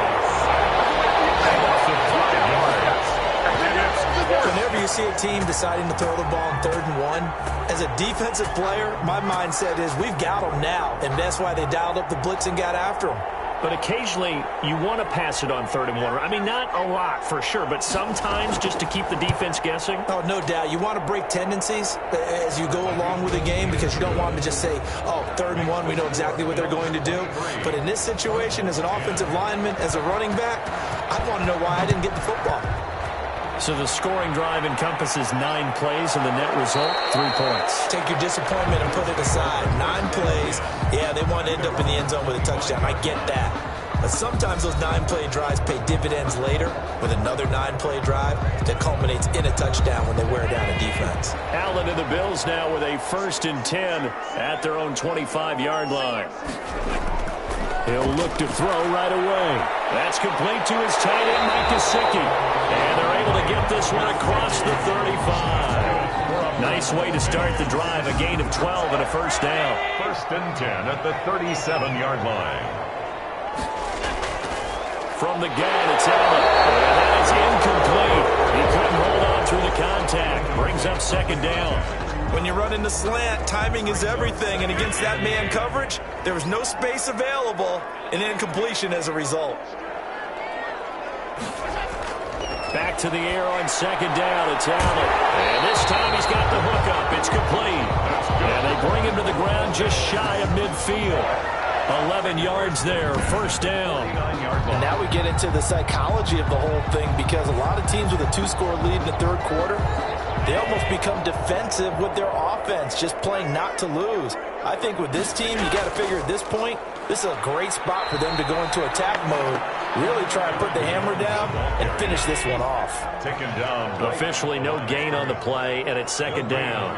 [SPEAKER 4] Loss of 5 yards. And it's 4th.
[SPEAKER 3] Whenever you see a team deciding to throw the ball on 3rd and 1, as a defensive player, my mindset is we've got them now, and that's why they dialed up the blitz and got after them.
[SPEAKER 2] But occasionally, you want to pass it on 3rd and 1. I mean, not a lot for sure, but sometimes just to keep the defense guessing.
[SPEAKER 3] Oh, no doubt. You want to break tendencies as you go along with the game because you don't want to just say, oh, 3rd and 1, we know exactly what they're going to do. But in this situation, as an offensive lineman, as a running back, I want to know why I didn't get the football.
[SPEAKER 2] So the scoring drive encompasses 9 plays, and the net result, 3 points.
[SPEAKER 3] Take your disappointment and put it aside. 9 plays. Yeah, they want to end up in the end zone with a touchdown. I get that. But sometimes those 9-play drives pay dividends later with another 9-play drive that culminates in a touchdown when they wear down a defense.
[SPEAKER 2] Allen and the Bills now with a 1st and 10 at their own 25-yard line. He'll look to throw right away. That's complete to his tight end, Mike Gesicki. And they're able to get this one across the 35. Nice way to start the drive. A gain of 12 and a first down.
[SPEAKER 4] 1st and 10 at the 37-yard line.
[SPEAKER 2] From the gun, it's Allen. And that is incomplete. He couldn't hold on through the contact. Brings up 2nd down.
[SPEAKER 3] When you run in the slant, timing is everything. And against that man coverage, there was no space available and incompletion as a result.
[SPEAKER 2] Back to the air on 2nd down. It's Allen. And this time he's got the hook up. It's complete. And they bring him to the ground just shy of midfield. 11 yards there, first down.
[SPEAKER 3] And now we get into the psychology of the whole thing because a lot of teams with a 2-score lead in the 3rd quarter, they almost become defensive with their offense, just playing not to lose. I think with this team, you got to figure at this point, this is a great spot for them to go into attack mode, really try and put the hammer down and finish this one off.
[SPEAKER 4] Taken down.
[SPEAKER 2] Officially no gain on the play, and it's 2nd down.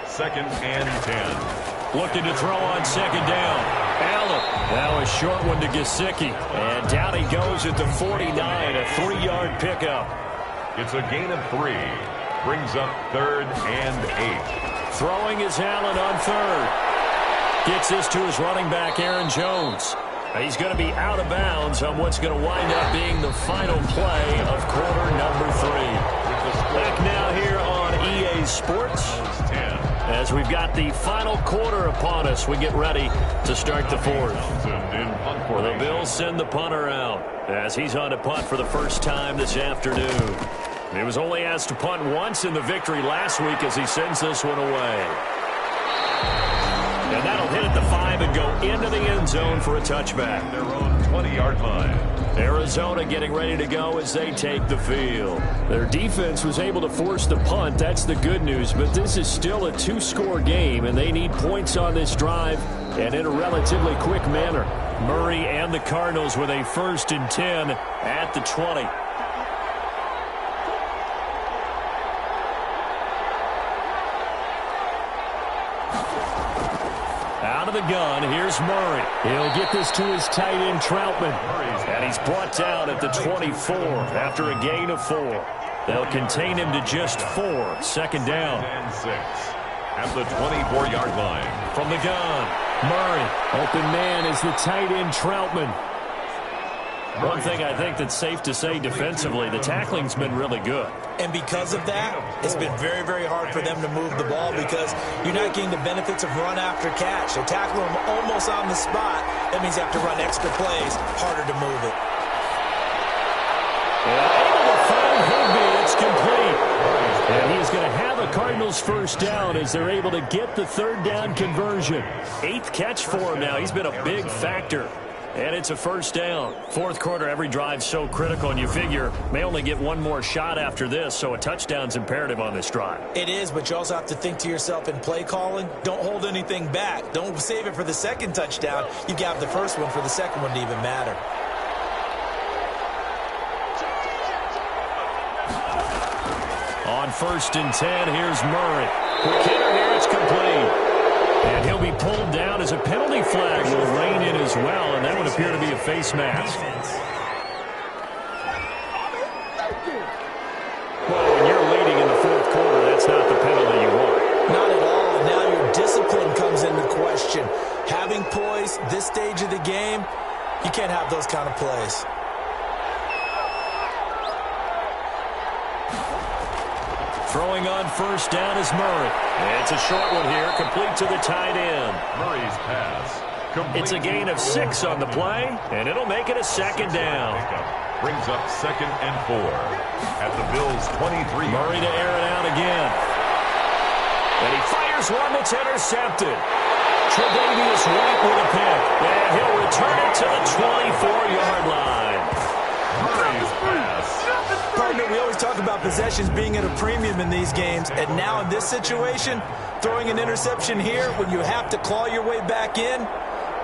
[SPEAKER 4] 2nd and 10.
[SPEAKER 2] Looking to throw on 2nd down. Allen. Now a short one to Gesicki. And down he goes at the 49, a 3-yard pickup.
[SPEAKER 4] It's a gain of 3. Brings up 3rd and 8.
[SPEAKER 2] Throwing is Allen on 3rd. Gets this to his running back, Aaron Jones. He's going to be out of bounds on what's going to wind up being the final play of quarter number 3. Back now here on EA Sports. As we've got the final quarter upon us, we get ready to start the 4th. The Bills send the punter out as he's on to punt for the first time this afternoon. He was only asked to punt once in the victory last week as he sends this one away.
[SPEAKER 1] And that'll hit at the 5 and go into the end zone for a touchback.
[SPEAKER 4] Their own 20-yard line.
[SPEAKER 1] Arizona getting ready to go as they take the field.
[SPEAKER 2] Their defense was able to force the punt. That's the good news. But this is still a two-score game, and they need points on this drive and in a relatively quick manner.
[SPEAKER 1] Murray and the Cardinals with a 1st and 10 at the 20. Out of the gun, here's Murray.
[SPEAKER 2] He'll get this to his tight end, Troutman.
[SPEAKER 1] And he's brought down at the 24 after a gain of 4. They'll contain him to just 4. 2nd down.
[SPEAKER 4] And 6 at the 24-yard line.
[SPEAKER 1] From the gun, Murray.
[SPEAKER 2] Open man is the tight end, Troutman.
[SPEAKER 1] One thing I think that's safe to say defensively, the tackling's been really good.
[SPEAKER 3] And because of that, it's been very, very hard for them to move the ball because you're not getting the benefits of run after catch. They tackle him almost on the spot. That means you have to run extra plays, harder to move it.
[SPEAKER 1] Able to find Higbee. It's complete.
[SPEAKER 2] And he's going to have a Cardinals 1st down as they're able to get the 3rd down conversion.
[SPEAKER 1] 8th catch for him now. He's been a big factor. And it's a 1st down. 4th quarter, every drive's so critical, and you figure may only get one more shot after this, so a touchdown's imperative on this drive.
[SPEAKER 3] It is, but you also have to think to yourself in play calling, don't hold anything back. Don't save it for the 2nd touchdown. You got the 1st one for the 2nd one to even matter.
[SPEAKER 1] On 1st and 10, here's Murray. Quick hitter here, it's complete. And he'll be pulled down as a penalty flag will rein in as well, and that would appear to be a face mask. Well, when you're leading in the 4th quarter, that's not the penalty you want.
[SPEAKER 3] Not at all. And now your discipline comes into question. Having poise this stage of the game, you can't have those kind of plays.
[SPEAKER 1] Throwing on 1st down is Murray. It's a short one here, complete to the tight end.
[SPEAKER 4] Murray's pass.
[SPEAKER 1] It's a gain of 6 on the play, and it'll make it a 2nd down.
[SPEAKER 4] Brings up 2nd and 4 at the Bills' 23.
[SPEAKER 1] Murray to air it out again. And he fires one that's intercepted. Tre'Davious White with a pick. And he'll return it to the 24-yard line.
[SPEAKER 4] Murray's pass.
[SPEAKER 3] Partner, we always talk about possessions being at a premium in these games, and now in this situation, throwing an interception here when you have to claw your way back in,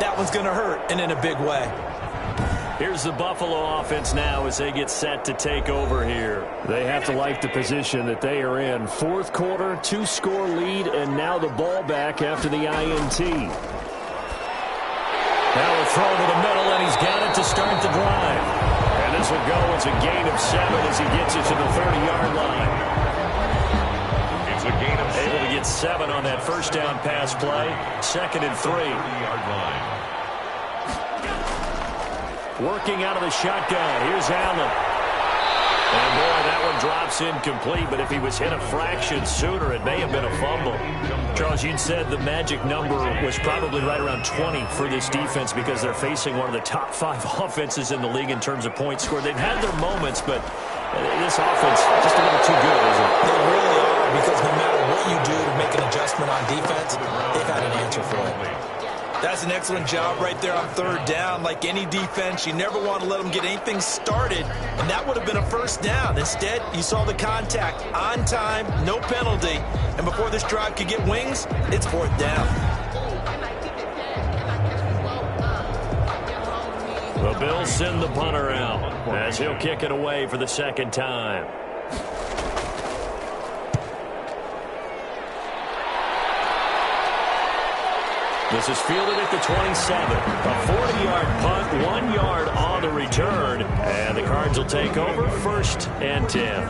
[SPEAKER 3] that one's going to hurt, and in a big way.
[SPEAKER 1] Here's the Buffalo offense now as they get set to take over here.
[SPEAKER 2] They have to like the position that they are in. 4th quarter, 2-score lead, and now the ball back after the INT.
[SPEAKER 1] Now a throw to the middle, and he's got it to start the drive. And this will go as a gain of 7 as he gets it to the 30-yard line.
[SPEAKER 4] It's a gain of 6.
[SPEAKER 1] Able to get 7 on that 1st down pass play. 2nd and 3.
[SPEAKER 4] 30-yard line.
[SPEAKER 1] Working out of the shotgun. Here's Allen. And boy, that one drops incomplete, but if he was hit a fraction sooner, it may have been a fumble. Charles, you'd said the magic number was probably right around 20 for this defense because they're facing one of the top 5 offenses in the league in terms of points scored. They've had their moments, but this offense just a little too good, isn't it?
[SPEAKER 3] They really are, because no matter what you do to make an adjustment on defense, they've had an answer for it. That's an excellent job right there on 3rd down. Like any defense, you never want to let them get anything started, and that would have been a 1st down. Instead, you saw the contact on time, no penalty, and before this drive could get wings, it's 4th down.
[SPEAKER 1] The Bills send the punter out as he'll kick it away for the 2nd time. This is fielded at the 27. A 40-yard punt, 1 yard on the return. And the Cards will take over 1st and 10.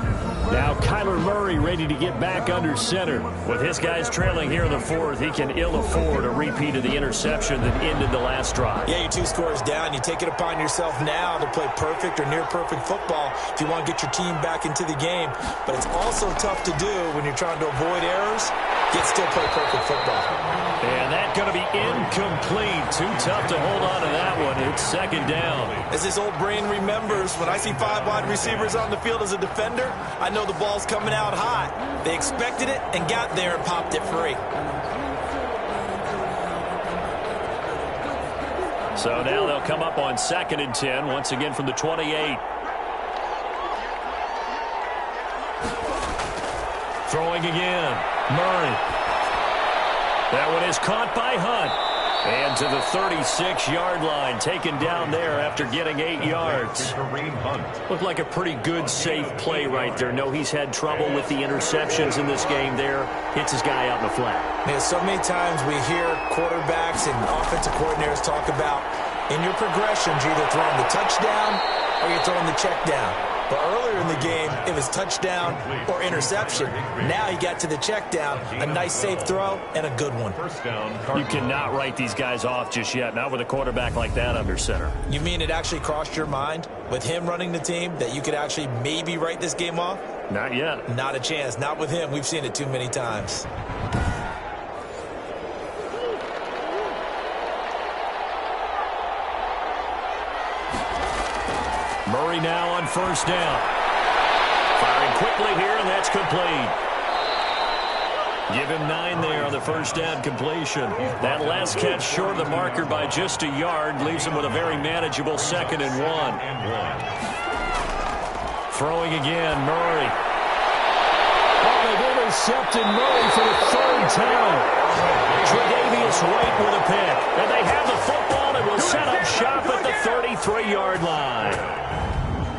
[SPEAKER 2] Now Kyler Murray ready to get back under center.
[SPEAKER 1] With his guys trailing here in the 4th, he can ill afford a repeat of the interception that ended the last drive.
[SPEAKER 3] Yeah, you're 2 scores down. You take it upon yourself now to play perfect or near-perfect football if you want to get your team back into the game. But it's also tough to do when you're trying to avoid errors, yet still play perfect football.
[SPEAKER 1] And that's going to be incomplete. Too tough to hold on to that one. It's 2nd down.
[SPEAKER 3] As this old brain remembers, when I see 5 wide receivers on the field as a defender, I know the ball's coming out hot. They expected it and got there and popped it free.
[SPEAKER 2] So now they'll come up on 2nd and 10, once again from the 28. Throwing again. Murray. That one is caught by Hunt. And to the 36-yard line, taken down there after getting 8 yards. Looked like a pretty good, safe play right there. No, he's had trouble with the interceptions in this game there. Hits his guy out in the flat.
[SPEAKER 3] Man, so many times we hear quarterbacks and offensive coordinators talk about in your progressions, you're either throwing the touchdown or you're throwing the check down. But earlier in the game, it was touchdown or interception. Now he got to the check down, a nice safe throw, and a good one.
[SPEAKER 2] You cannot write these guys off just yet, not with a quarterback like that under center.
[SPEAKER 3] You mean it actually crossed your mind with him running the team that you could actually maybe write this game off?
[SPEAKER 2] Not yet.
[SPEAKER 3] Not a chance. Not with him. We've seen it too many times.
[SPEAKER 2] Murray now on 1st down. Firing quickly here, and that's complete. Give him 9 there on the 1st down completion. That last catch short of the marker by just a yard leaves him with a very manageable 2nd and 1. Throwing again, Murray. Oh, they've intercepted Murray for the 3rd time. Tre'Davious White with a pick. And they have the football and will set up shop at the 33-yard line.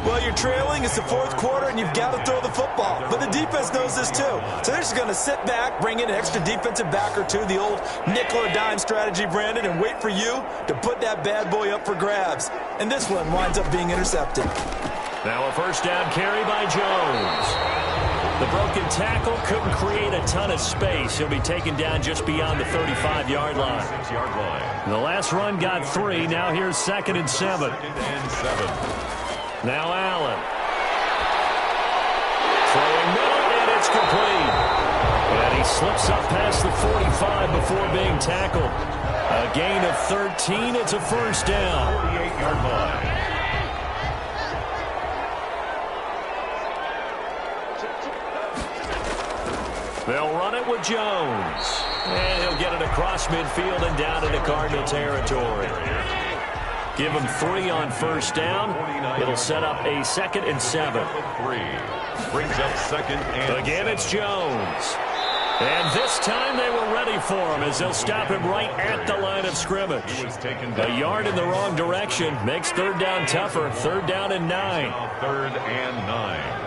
[SPEAKER 3] Well, you're trailing. It's the 4th quarter, and you've got to throw the football. But the defense knows this, too. So they're just going to sit back, bring in an extra defensive back or two, the old nickel or dime strategy, Brandon, and wait for you to put that bad boy up for grabs. And this one winds up being intercepted.
[SPEAKER 2] Now a 1st down carry by Jones. The broken tackle couldn't create a ton of space. He'll be taken down just beyond the 35-yard line. The last run got 3. Now here's 2nd and 7. Now Allen. Throwing middle, and it's complete. And he slips up past the 45 before being tackled. A gain of 13. It's a 1st down.
[SPEAKER 4] 48-yard line.
[SPEAKER 2] They'll run it with Jones. And he'll get it across midfield and down into Cardinal territory. Give him 3 on 1st down. It'll set up a 2nd and 7.
[SPEAKER 4] 3. Brings up 2nd and
[SPEAKER 2] Again, it's Jones. And this time they were ready for him as they'll stop him right at the line of scrimmage. A yard in the wrong direction makes 3rd down tougher. 3rd down and 9.
[SPEAKER 4] 3rd and 9.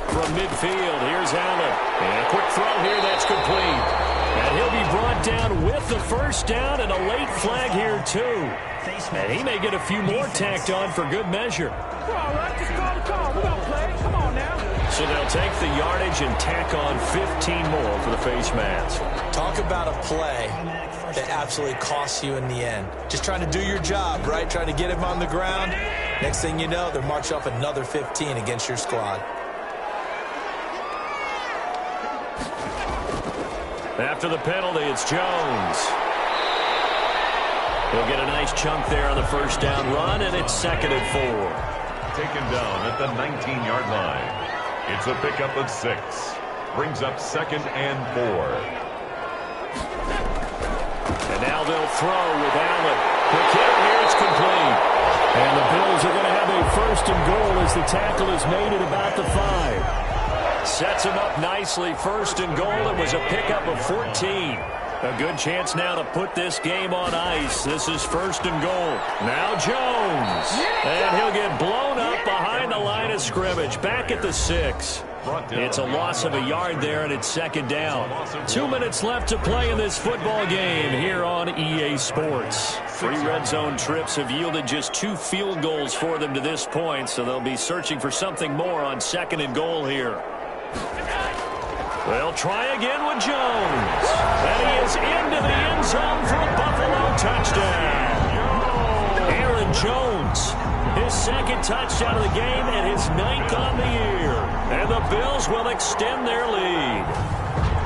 [SPEAKER 2] From midfield, here's Allen. And a quick throw here, that's complete. And he'll be brought down with the 1st down and a late flag here, too. And he may get a few more tacked on for good measure.
[SPEAKER 6] All right, just call the call. We're going to play. Come on now.
[SPEAKER 2] So they'll take the yardage and tack on 15 more for the face mask.
[SPEAKER 3] Talk about a play that absolutely costs you in the end. Just trying to do your job, right? Trying to get him on the ground. Next thing you know, they're marching up another 15 against your squad.
[SPEAKER 2] After the penalty, it's Jones. He'll get a nice chunk there on the 1st down run, and it's 2nd and 4.
[SPEAKER 4] Taken down at the 19-yard line. It's a pickup of 6. Brings up 2nd and 4.
[SPEAKER 2] And now they'll throw with Allen. Quick hitter here, it's complete. And the Bills are going to have a 1st and goal as the tackle is made at about the 5. Sets him up nicely. 1st and goal. It was a pickup of 14. A good chance now to put this game on ice. This is 1st and goal. Now Jones. And he'll get blown up behind the line of scrimmage. Back at the 6. It's a loss of a yard there, and it's 2nd down. 2 minutes left to play in this football game here on EA Sports. 3 red zone trips have yielded just 2 field goals for them to this point, so they'll be searching for something more on 2nd and goal here. They'll try again with Jones. And he is into the end zone for a Buffalo touchdown. Aaron Jones, his 2nd touchdown of the game and his 9th on the year. And the Bills will extend their lead.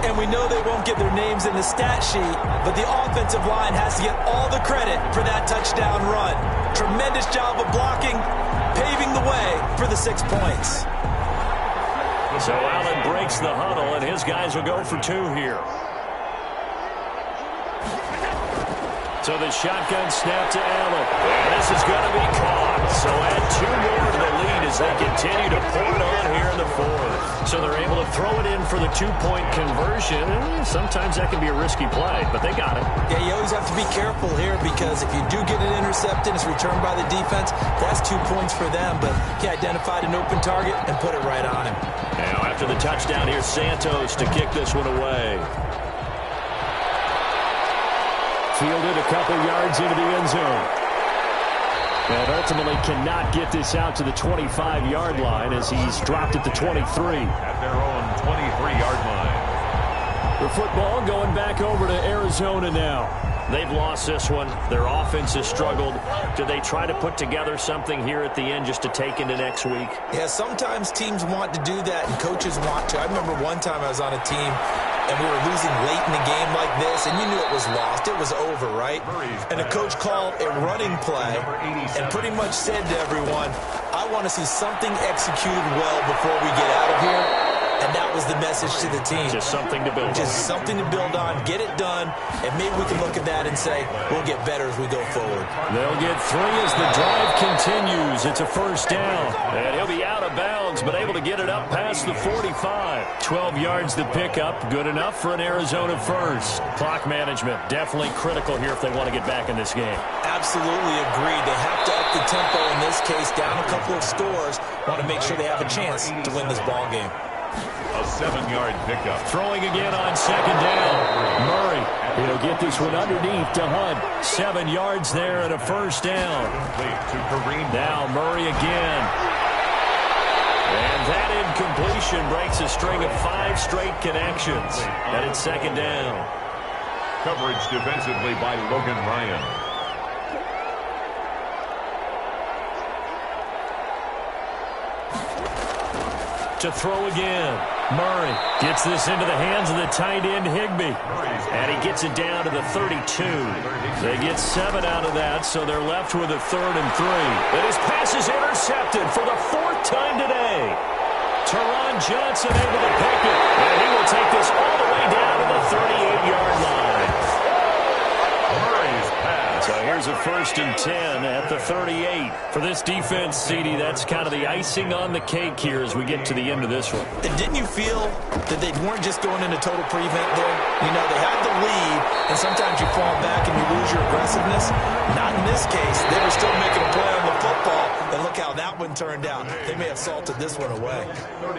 [SPEAKER 3] And we know they won't get their names in the stat sheet, but the offensive line has to get all the credit for that touchdown run. Tremendous job of blocking, paving the way for the 6 points.
[SPEAKER 1] So Allen breaks the huddle, and his guys will go for 2 here. So the shotgun snap to Allen. And this is going to be caught. So add 2 more to the lead as they continue to pour it on here in the 4th. So they're able to throw it in for the 2-point conversion. Sometimes that can be a risky play, but they got it.
[SPEAKER 3] Yeah, you always have to be careful here because if you do get it intercepted, it's returned by the defense, that's 2 points for them. But he identified an open target and put it right on him.
[SPEAKER 1] Now after the touchdown, here's Santos to kick this one away.
[SPEAKER 2] Fielded a couple yards into the end zone. And ultimately cannot get this out to the 25-yard line as he's dropped at the 23.
[SPEAKER 4] At their own 23-yard line.
[SPEAKER 2] The football going back over to Arizona now.
[SPEAKER 1] They've lost this one. Their offense has struggled. Do they try to put together something here at the end just to take into next week?
[SPEAKER 3] Yeah, sometimes teams want to do that and coaches want to. I remember one time I was on a team and we were losing late in the game like this, and you knew it was lost. It was over, right? And the coach called a running play and pretty much said to everyone, I want to see something executed well before we get out of here. And that was the message to the team.
[SPEAKER 1] Just something to build on.
[SPEAKER 3] Just something to build on, get it done, and maybe we can look at that and say, we'll get better as we go forward.
[SPEAKER 2] They'll get 3 as the drive continues. It's a first down.
[SPEAKER 1] And he'll be out of bounds, but able to get it up past the 45.
[SPEAKER 2] 12 yards to pick up. Good enough for an Arizona first.
[SPEAKER 1] Clock management definitely critical here if they want to get back in this game.
[SPEAKER 3] Absolutely agreed. They have to up the tempo in this case, down a couple of scores. Want to make sure they have a chance to win this ball game.
[SPEAKER 4] A 7-yard pickup.
[SPEAKER 2] Throwing again on second down. Murray. He'll get this one underneath to Hunt. 7 yards there and a first down.
[SPEAKER 4] To Kareem.
[SPEAKER 2] Now Murray again.
[SPEAKER 1] And that incompletion breaks a string of 5 straight connections. And it's second down.
[SPEAKER 4] Coverage defensively by Logan Ryan.
[SPEAKER 2] To throw again. Murray gets this into the hands of the tight end Higbee.
[SPEAKER 1] And he gets it down to the 32.
[SPEAKER 2] They get 7 out of that, so they're left with a 3rd and 3.
[SPEAKER 1] And his pass is intercepted for the 4th time today.
[SPEAKER 2] Teron Johnson able to pick it.
[SPEAKER 1] And he will take this all the way down to the 38-yard line.
[SPEAKER 4] Murray's pass.
[SPEAKER 2] So here's a 1st and 10 at the 38. For this defense, CD, that's kind of the icing on the cake here as we get to the end of this one.
[SPEAKER 3] And didn't you feel that they weren't just going into total prevent there? You know, they had the lead, and sometimes you fall back and you lose your aggressiveness. Not in this case. They were still making a play on the football, and look how that one turned out. They may have salted this one away.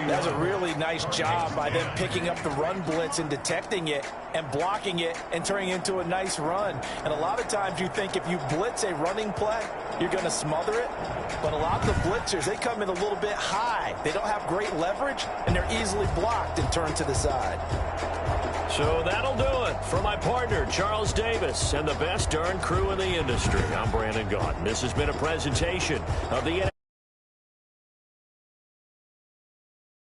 [SPEAKER 6] That's a really nice job by them picking up the run blitz and detecting it and blocking it and turning it into a nice run. And a lot of times you think if you blitz a running play, you're going to smother it. But a lot of the blitzers, they come in a little bit high. They don't have great leverage, and they're easily blocked and turned to the side.
[SPEAKER 1] So that'll do it for my partner, Charles Davis, and the best darn crew in the industry. I'm Brandon Gaudin. This has been a presentation of the